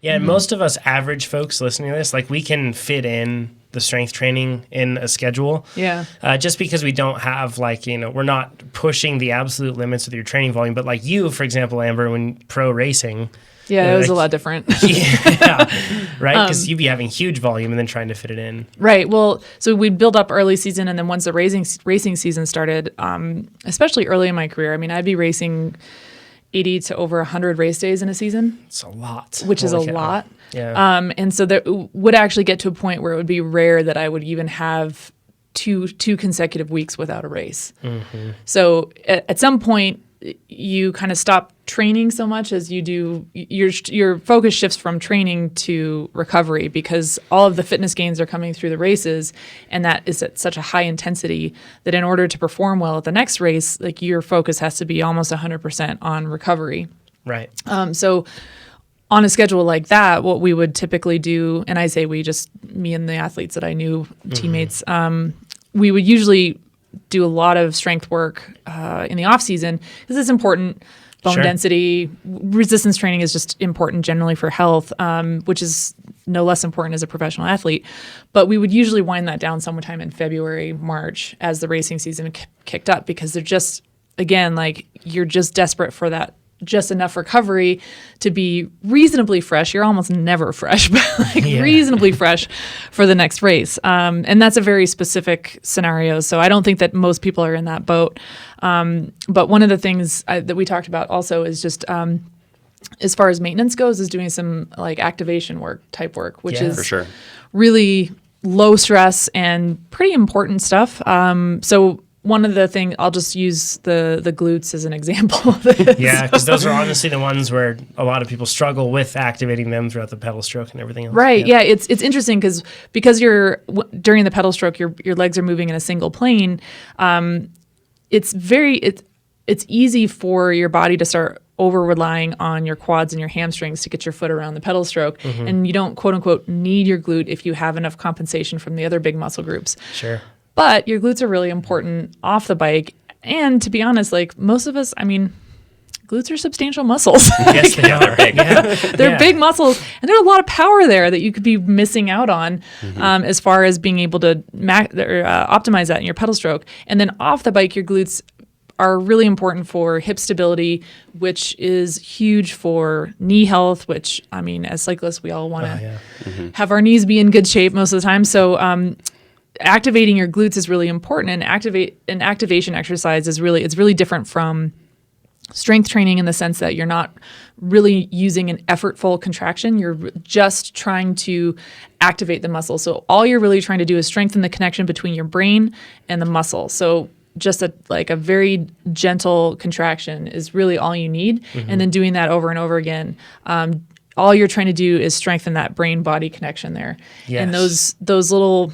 Yeah, and most of us average folks listening to this, like we can fit in the strength training in a schedule. Yeah. Just because we don't have we're not pushing the absolute limits with your training volume. But like you, for example, Amber, when pro racing. Yeah, it was a lot different. Yeah, right? Because you'd be having huge volume and then trying to fit it in. Right. Well, so we'd build up early season, and then once the racing season started, especially early in my career, I mean, I'd be racing 80 to over 100 race days in a season. It's a lot. Which is a lot. Yeah. And so there would actually get to a point where it would be rare that I would even have two consecutive weeks without a race. Mm-hmm. So at some point, you kind of stop training so much as you do. Your focus shifts from training to recovery because all of the fitness gains are coming through the races, and that is at such a high intensity that in order to perform well at the next race, like your focus has to be almost 100% on recovery. Right. So on a schedule like that, what we would typically do, and I say we, just me and the athletes that I knew, teammates, we would usually do a lot of strength work in the off season because it's important. Bone density, resistance training is just important generally for health, which is no less important as a professional athlete. But we would usually wind that down sometime in February, March as the racing season kicked up because they're just, again, like you're just desperate for that, just enough recovery to be reasonably fresh. You're almost never fresh, but reasonably fresh for the next race. And that's a very specific scenario. So I don't think that most people are in that boat. But one of the things that we talked about also is just as far as maintenance goes, is doing some like activation type work, which is for sure. really low stress and pretty important stuff. So one of the things, I'll just use the glutes as an example of this. Yeah, because those are honestly the ones where a lot of people struggle with activating them throughout the pedal stroke and everything else. Right. Yeah. It's interesting because you're during the pedal stroke, your legs are moving in a single plane. It's easy for your body to start over relying on your quads and your hamstrings to get your foot around the pedal stroke, and you don't quote unquote need your glute if you have enough compensation from the other big muscle groups. Sure. But your glutes are really important off the bike. And to be honest, like most of us, I mean, glutes are substantial muscls. Yes, they are. They're big muscles. And there's a lot of power there that you could be missing out on as far as being able to optimize that in your pedal stroke. And then off the bike, your glutes are really important for hip stability, which is huge for knee health, which, I mean, as cyclists, we all want to have our knees be in good shape most of the time. So, activating your glutes is really important, and an activation exercise is really different from strength training in the sense that you're not really using an effortful contraction. You're just trying to activate the muscle. So all you're really trying to do is strengthen the connection between your brain and the muscle. So just a very gentle contraction is really all you need. And then doing that over and over again, all you're trying to do is strengthen that brain-body connection there. Yes. And those little,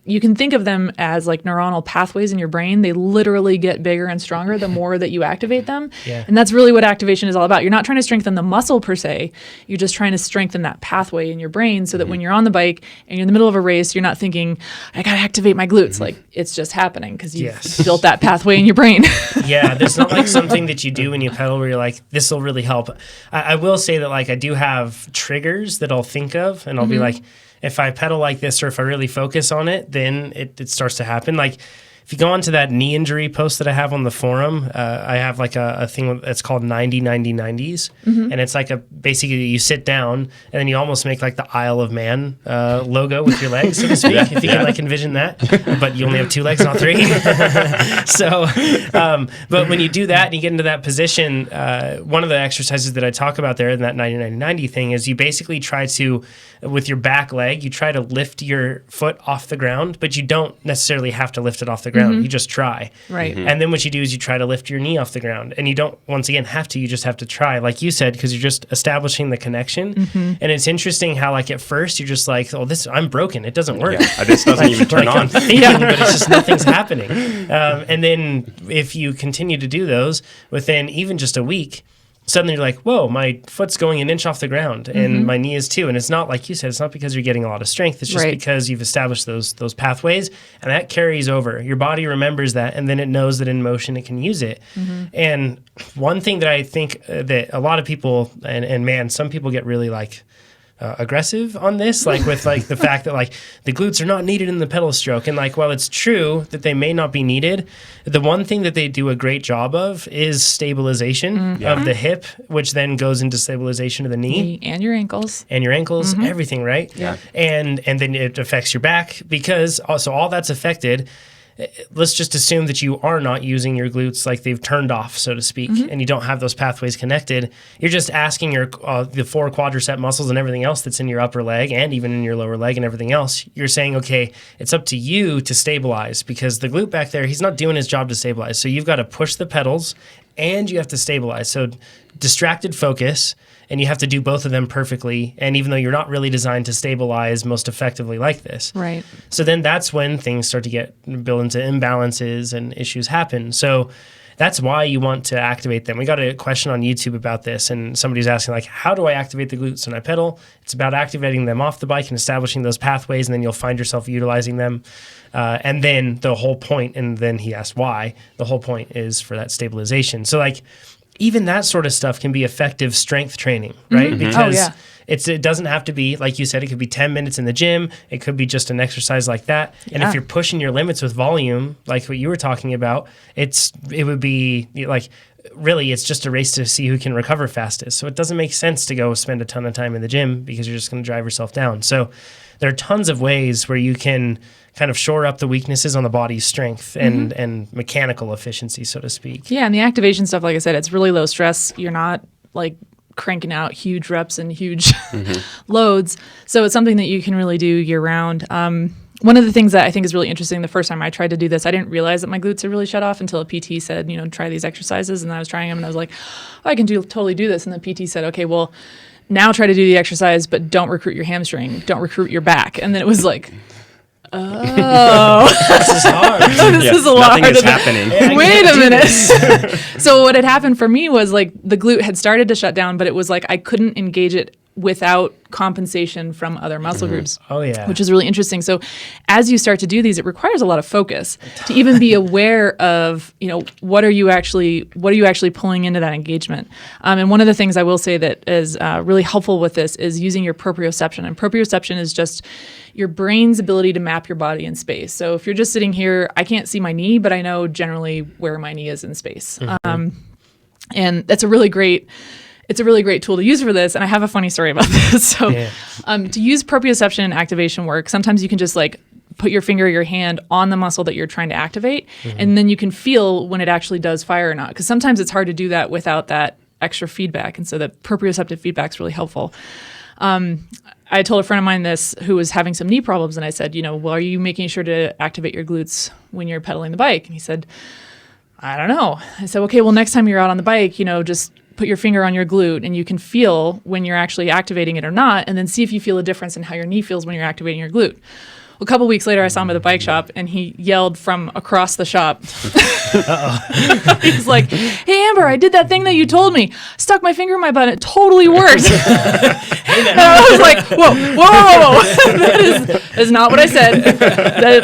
you can think of them as like neuronal pathways in your brain. They literally get bigger and stronger the more that you activate them. Yeah. And that's really what activation is all about. You're not trying to strengthen the muscle per se. You're just trying to strengthen that pathway in your brain so that when you're on the bike and you're in the middle of a race, you're not thinking, I got to activate my glutes. Like it's just happening because you've built that pathway in your brain. Yeah, there's not like something that you do when you pedal where you're like, this will really help. I will say that like I do have triggers that I'll think of, and I'll be like, if I pedal like this or if I really focus on it, then it starts to happen. Like if you go onto that knee injury post that I have on the forum, I have like a thing that's called 90-90-90s. And it's like basically you sit down and then you almost make like the Isle of Man logo with your legs, so to speak, if you can like envision that. But you only have 2 legs, not 3. So, but when you do that and you get into that position, one of the exercises that I talk about there in that 90-90-90 thing is you basically try to, with your back leg, you try to lift your foot off the ground, but you don't necessarily have to lift it off the ground. You just try. Right. And then what you do is you try to lift your knee off the ground. And you don't, once again, have to. You just have to try, like you said, because you're just establishing the connection. And it's interesting how, like, at first you're just like, oh, I'm broken. It doesn't work. Yeah, this doesn't even turn on. But it's just nothing's happening. And then if you continue to do those within even just a week, suddenly you're like, whoa, my foot's going an inch off the ground and my knee is too. And it's not like you said, it's not because you're getting a lot of strength. It's just because you've established those pathways, and that carries over. Your body remembers that, and then it knows that in motion it can use it. And one thing that I think that a lot of people, and man, some people get really like aggressive on this, like with like the fact that like the glutes are not needed in the pedal stroke. And like, while it's true that they may not be needed, the one thing that they do a great job of is stabilization of the hip, which then goes into stabilization of the knee and your ankles everything, right? Yeah. And then it affects your back, because also all that's affected. Let's just assume that you are not using your glutes, like they've turned off, so to speak, and you don't have those pathways connected. You're just asking your the 4 quadricep muscles and everything else that's in your upper leg and even in your lower leg and everything else. You're saying, okay, it's up to you to stabilize, because the glute back there, he's not doing his job to stabilize. So you've got to push the pedals and you have to stabilize. So distracted focus, and you have to do both of them perfectly. And even though you're not really designed to stabilize most effectively like this. Right. So then that's when things start to get built into imbalances and issues happen. So that's why you want to activate them. We got a question on YouTube about this, and somebody's asking, like, how do I activate the glutes when I pedal? It's about activating them off the bike and establishing those pathways, and then you'll find yourself utilizing them. And then the whole point, and then he asked why, the whole point is for that stabilization. So like, even that sort of stuff can be effective strength training, right? Because it doesn't have to be, like you said, it could be 10 minutes in the gym. It could be just an exercise like that. And if you're pushing your limits with volume, like what you were talking about, it would be like, really, it's just a race to see who can recover fastest. So it doesn't make sense to go spend a ton of time in the gym, because you're just going to drive yourself down. So there are tons of ways where you can kind of shore up the weaknesses on the body's strength and mechanical efficiency, so to speak. Yeah, and the activation stuff, like I said, it's really low stress. You're not like cranking out huge reps and huge loads. So it's something that you can really do year round. One of the things that I think is really interesting, the first time I tried to do this, I didn't realize that my glutes had really shut off until a PT said, try these exercises. And I was trying them, and I was like, oh, I can totally do this. And the PT said, okay, well, now try to do the exercise, but don't recruit your hamstring. Don't recruit your back. And then it was like, oh, This is hard. this is a lot Nothing harder is than- happening. Wait a minute. So what had happened for me was like the glute had started to shut down, but it was like I couldn't engage it without compensation from other muscle groups. Oh, yeah. Which is really interesting. So as you start to do these, it requires a lot of focus to even be aware of, what are you actually pulling into that engagement. And one of the things I will say that is really helpful with this is using your proprioception. And proprioception is just your brain's ability to map your body in space. So if you're just sitting here, I can't see my knee, but I know generally where my knee is in space. And that's a really great tool to use for this. And I have a funny story about this. So to use proprioception and activation work, sometimes you can just like put your finger or your hand on the muscle that you're trying to activate. And then you can feel when it actually does fire or not. Because sometimes it's hard to do that without that extra feedback. And so the proprioceptive feedback is really helpful. I told a friend of mine this who was having some knee problems. And I said, well, are you making sure to activate your glutes when you're pedaling the bike? And he said, I don't know. I said, okay, well, next time you're out on the bike, just put your finger on your glute and you can feel when you're actually activating it or not, and then see if you feel a difference in how your knee feels when you're activating your glute. Well, a couple weeks later, I saw him at the bike shop, and he yelled from across the shop. He's like, hey, Amber, I did that thing that you told me. Stuck my finger in my butt. It totally worked. And I was like, whoa. That is not what I said.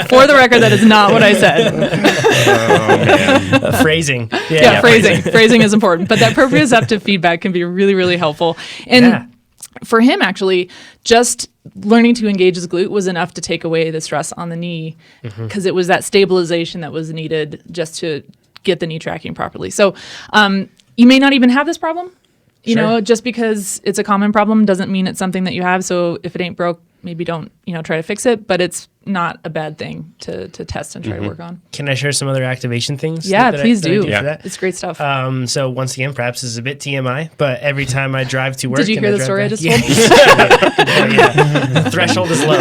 For the record, that is not what I said. Oh, man. Phrasing. Yeah, phrasing. Phrasing is important. But that proprioceptive feedback can be really, really helpful. And for him, actually, just learning to engage his glute was enough to take away the stress on the knee, because it was that stabilization that was needed just to get the knee tracking properly. So you may not even have this problem. You know, just because it's a common problem doesn't mean it's something that you have. So if it ain't broke, maybe don't, try to fix it. But it's not a bad thing to test and try to work on. Can I share some other activation things? Yeah, that please I do do. for that? It's great stuff. So once again, perhaps this is a bit TMI, but every time I drive to work... Did you hear the story I just told? The threshold is low.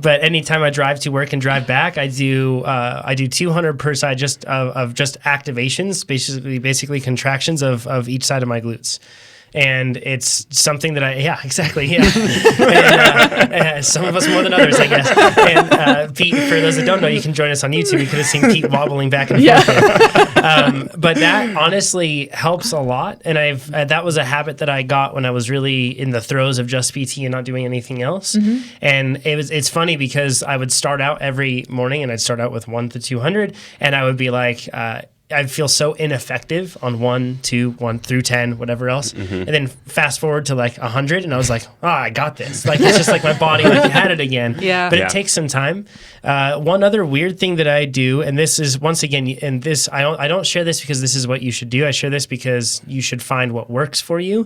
But anytime I drive to work and drive back, I do 200 per side of just activations, basically contractions of each side of my glutes. And it's something that exactly. Yeah. And, some of us more than others, I guess. And Pete, for those that don't know, you can join us on YouTube. You could have seen Pete wobbling back and forth. But that honestly helps a lot. And that was a habit that I got when I was really in the throes of just PT and not doing anything else. And it's funny because I would start out every morning and I'd start out with 1 to 200, and I would be like, I feel so ineffective on 1, 2, 1 through 10, whatever else. And then fast forward to like 100 and I was like, I got this. Like, it's just like my body like had it again. But it takes some time. One other weird thing that I do, and this is once again, and this, I don't share this because this is what you should do. I share this because you should find what works for you.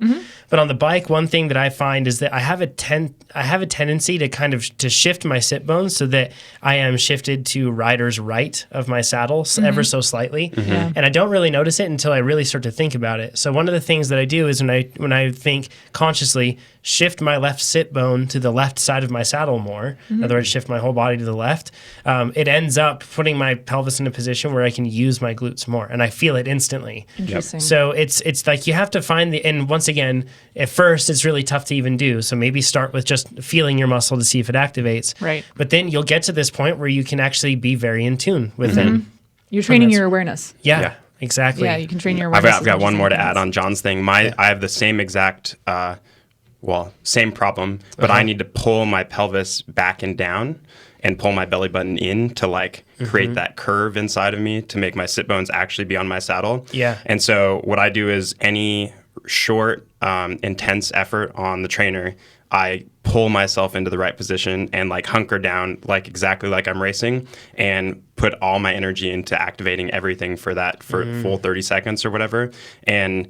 But on the bike, one thing that I find is that I have a tendency to kind of to shift my sit bones so that I am shifted to rider's right of my saddle ever so slightly. And I don't really notice it until I really start to think about it. So one of the things that I do is when I think consciously, shift my left sit bone to the left side of my saddle more. In other words, shift my whole body to the left. It ends up putting my pelvis in a position where I can use my glutes more, and I feel it instantly. Interesting. So it's like you have to find and once again, at first it's really tough to even do. So maybe start with just feeling your muscle to see if it activates. Right. But then you'll get to this point where you can actually be very in tune with it. You're training your awareness. Yeah. Exactly. Yeah, you can train your awareness. I've got one more to add on John's thing. I have the same exact, same problem, but I need to pull my pelvis back and down and pull my belly button in to like create that curve inside of me to make my sit bones actually be on my saddle. Yeah. And so what I do is any short, intense effort on the trainer, I pull myself into the right position and like hunker down like exactly like I'm racing and put all my energy into activating everything for that full 30 seconds or whatever. And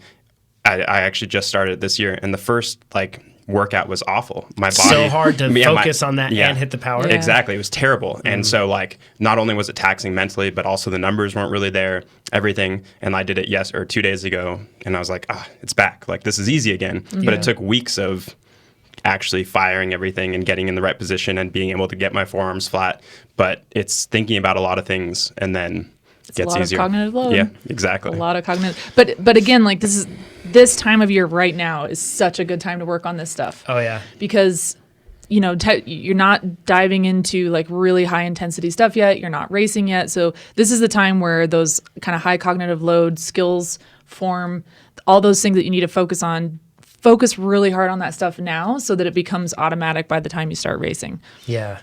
I actually just started this year, and the first like workout was awful. My body so hard to focus on that and hit the power. Yeah. Exactly. It was terrible. And so like not only was it taxing mentally, but also the numbers weren't really there, everything. And I did it 2 days ago, and I was like, it's back. Like this is easy again. But it took weeks of actually firing everything and getting in the right position and being able to get my forearms flat. But it's thinking about a lot of things, and then It's gets a lot easier. Of cognitive load. Yeah, exactly. A lot of cognitive. But again, like this time of year right now is such a good time to work on this stuff. Oh yeah. Because you're not diving into like really high intensity stuff yet. You're not racing yet. So this is the time where those kind of high cognitive load skills form, all those things that you need to focus on. Focus really hard on that stuff now so that it becomes automatic by the time you start racing. Yeah.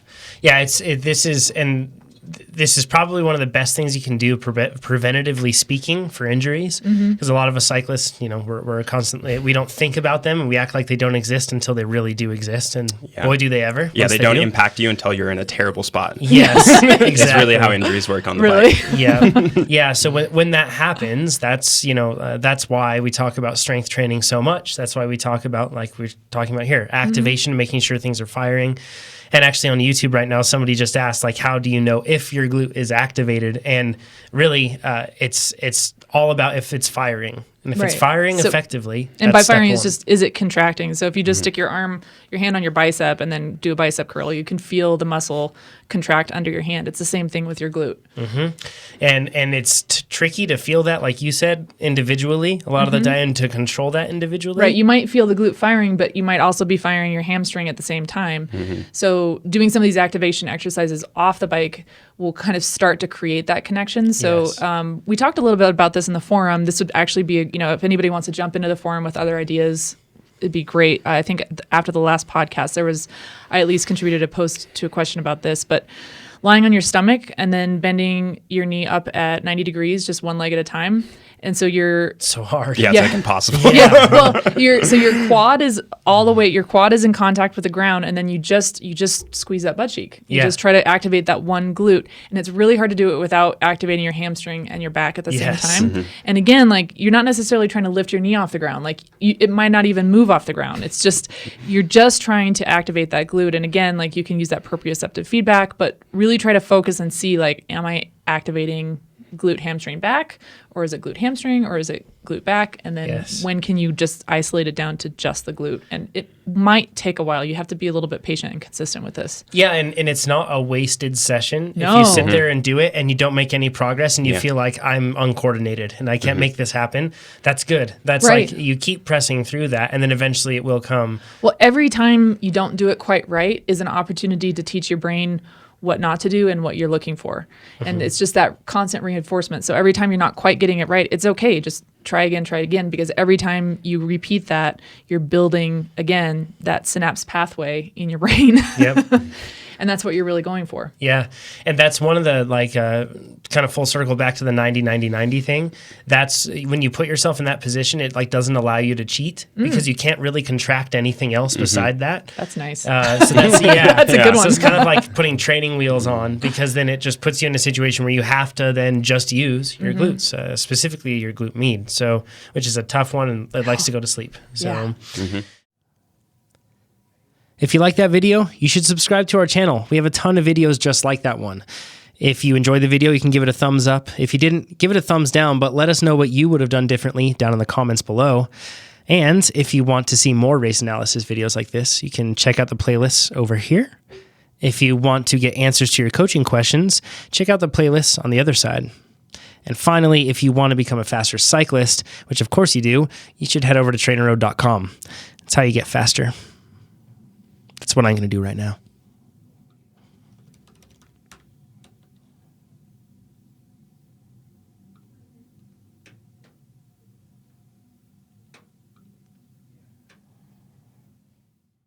This is probably one of the best things you can do preventatively speaking for injuries, because a lot of us cyclists, we're constantly, we don't think about them and we act like they don't exist until they really do exist. And boy, do they ever. Yeah, they don't impact you until you're in a terrible spot. Yes, exactly. It's really how injuries work on the bike. Yeah. So when that happens, that's why we talk about strength training so much. That's why we talk about, like we're talking about here, activation, making sure things are firing. And actually on YouTube right now, somebody just asked, like, how do you know if your glute is activated? And really, it's all about if it's firing. And if it's firing effectively, and by firing is it contracting? So if you just stick your hand on your bicep and then do a bicep curl, you can feel the muscle contract under your hand. It's the same thing with your glute. And it's tricky to feel that, like you said, individually. A lot of the time to control that individually. Right. You might feel the glute firing, but you might also be firing your hamstring at the same time. So doing some of these activation exercises off the bike will kind of start to create that connection. So we talked a little bit about this in the forum. This would actually be, if anybody wants to jump into the forum with other ideas, it'd be great. I think after the last podcast, I at least contributed a post to a question about this, but lying on your stomach and then bending your knee up at 90 degrees, just one leg at a time. And so you're so hard. Yeah, it's like impossible. Well, your quad is all the way. Your quad is in contact with the ground, and then you just squeeze that butt cheek. You just try to activate that one glute, and it's really hard to do it without activating your hamstring and your back at the same time. And again, like you're not necessarily trying to lift your knee off the ground. Like it might not even move off the ground. It's just you're just trying to activate that glute. And again, like you can use that proprioceptive feedback, but really try to focus and see like, am I activating glute hamstring back, or is it glute hamstring, or is it glute back? And then when can you just isolate it down to just the glute? And it might take a while. You have to be a little bit patient and consistent with this. Yeah, and it's not a wasted session. No. If you sit there and do it and you don't make any progress and you feel like I'm uncoordinated and I can't make this happen, that's good. That's Right. like you keep pressing through that and then eventually it will come. Well, every time you don't do it quite right is an opportunity to teach your brain what not to do and what you're looking for. And it's just that constant reinforcement. So every time you're not quite getting it right, it's okay. Just try again, because every time you repeat that, you're building, again, that synapse pathway in your brain. Yep. And that's what you're really going for. Yeah. And that's one of the kind of full circle back to the 90-90-90 thing. That's when you put yourself in that position, it doesn't allow you to cheat because you can't really contract anything else beside that. That's nice. So that's, That's a good one. So it's kind of like putting training wheels on, because then it just puts you in a situation where you have to then just use your glutes, specifically your glute med. So, which is a tough one and it likes to go to sleep. So. Yeah. If you like that video, you should subscribe to our channel. We have a ton of videos just like that one. If you enjoyed the video, you can give it a thumbs up. If you didn't, give it a thumbs down, but let us know what you would have done differently down in the comments below. And if you want to see more race analysis videos like this, you can check out the playlists over here. If you want to get answers to your coaching questions, check out the playlists on the other side. And finally, if you want to become a faster cyclist, which of course you do, you should head over to TrainerRoad.com. That's how you get faster. That's what I'm going to do right now.